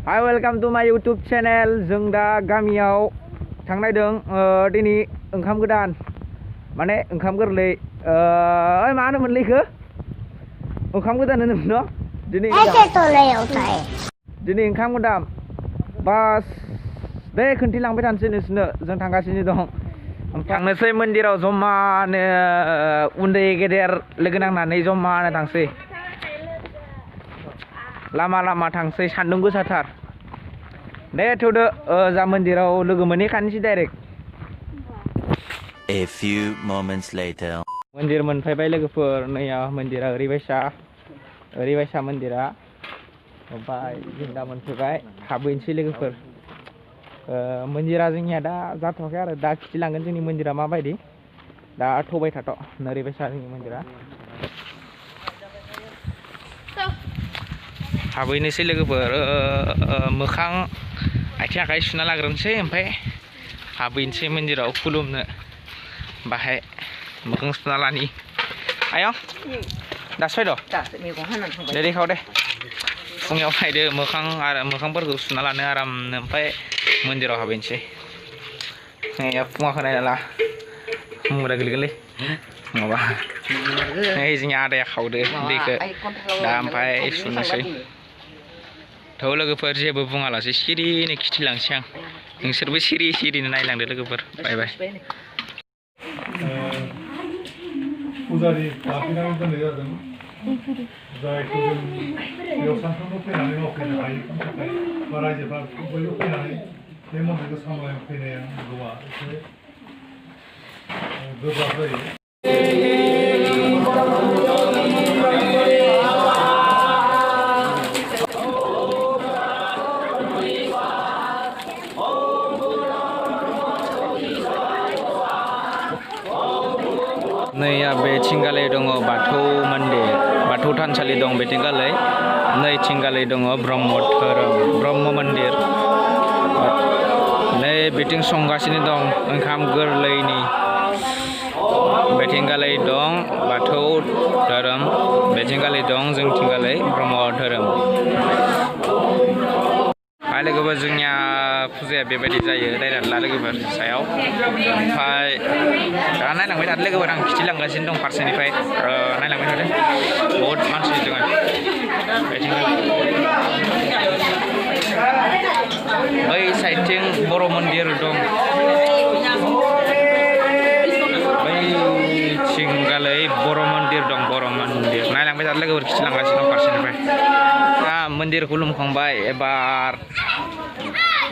Hi, welcome to my YouTube channel. जों दा गामियाव थांनायदों दिनै ओंखाम गोदान माने ओंखाम गोरलै मा होनोमोनलै इखो ओंखाम गोदान होनोमोन न' दिनै ओंखाम गोदान बास दे खोन्थिलांबाय थानोसै नोंसोरनो जों थांगासिनो दं थांनोसै मन्दिराव जमानो उन्दै गेदेर लोगो नांनानै जमानो थांसै लामा लामा थांसै सान्दुं गोसाथार दे थौदो जा मन्दिराव लोगो मोनहैखानोसै direct A few moments later मन्दिर मोनफैबाय लोगोफोर नैया मन्दिरा ओरैबायसा मन्दिरा ओमफ्राय जों दा मोनफैबाय हाबहैनोसै लोगोफोर मन्दिरा जोंनिया दा जाथ'वाखै आरो दा खिथिलांगोन जोंनि मन्दिरा माबायदि दा थबाय थाथ' ओरैबायसा जोंनि मन्दिरा हाबहैनोसै लोगोफोर मोखां आथिं आखाइ सुना लाग्रोनोसै ओमफ्राय हाबहैनोसै मन्दिराव खुलुमनो बाहाय मोखां सुना लानि आयं दासो फैद' दे देखाव दे फुङाव फैदो मोखांफोरखौ सुना लानो आरामनो ओमफ्राय मन्दिराव हाबहैनोसै फुङाव होनाय नाला मुरा गोलैगोनलै माबा नै जोंनि आदाया खावदो दैखौ दा ओमफ्राय सुनोसै थौ लोगोफोर जेबो बुङालासे सिरिनो खिथिलांसै आं नोंसोरबो सिरिनो नायलांदो लोगोफोर बाय बाय फुजारि लाफैनानै दोननाय जादों जायखौ जों बेयाव सानफ्रोमबो फैनानै मावफैनो हायैनि थाखाय बा रायजोफ्रा बयबो फैनानै बे मन्दिरखौ सामलायनो फैनाया गोबां एसे गोब्राब जायो नैया बेथिंगालै दङ बाथौ मन्दिर बाथौ थानसालि दं बेथिंगालै नैथिंगालै दङ ब्रह्म धोरोम ब्रह्म मन्दिर नै बिथिं संगासिनो दं ओंखाम गोरलैनि बेथिंगालै दं बाथौ धोरोम बेथिंगालै दं जोंथिंगालै ब्रह्म धोरोम लोगोफोर जोंनिया फुजाया बेबायदि जायो डाइरेक्टला लोगोफोर सायाव ओमफ्राय दा नायलांबाय थादो लोगोफोर आं खिथिलांगासिनो दं फारसेनिफ्राय नायलांबाय थादो बहुद मानसि दङ बै साइडथिं बर' मन्दिर दं बैथिंगालै बर' मन्दिर दं बर' मन्दिर नायलांबाय थादो लोगोफोर खिथिलांगासिनो दं फारसेनिफ्राय दा मन्दिर खुलुमखांबाय एबार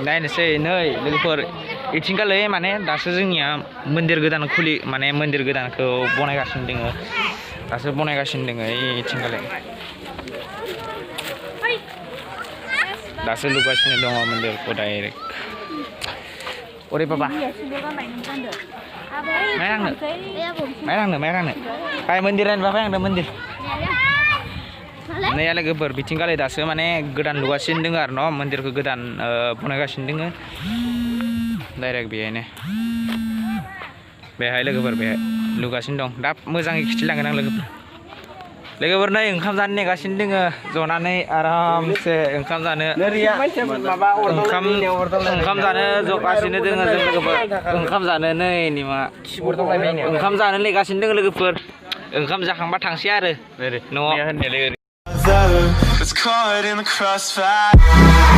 नायनोसै नै लोगोफोर इथिंगालै माने दासो जोंनिया मन्दिर गोदान माने मन्दिर गोदानखौ बनायगासिनो दङ दासो बनायगासिनो दङ इथिंगालै दासो लुगासिनो दङ मन्दिरखौ डाइरेक्ट ओरै बाबा मायानो फाय मन्दिरानो बाफाय आंनो मन्दिर नैया लोगोफोर बिथिंगालै दासो माने गोदान लुगासिनो दङ आरो न' मन्दिरखौ गोदान बनायगासिनो दङ डाइरेक्ट बेहायनो बेहाय लोगोफोर बेहाय लुगासिनो दं दा मोजाङै खिथिलांगोन आं लोगोफोर नै ओंखाम जानो नेगासिनो दङ जनानै आरामसे ओंखाम जानो ओंखाम जानो जगासिनो दङ जों लोगोफोर ओंखाम जानो नै निमा ओंखाम जानो नेगासिनो दङ लोगोफोर ओंखाम जाखांबा थांसै आरो न'आव It's caught in the crossfire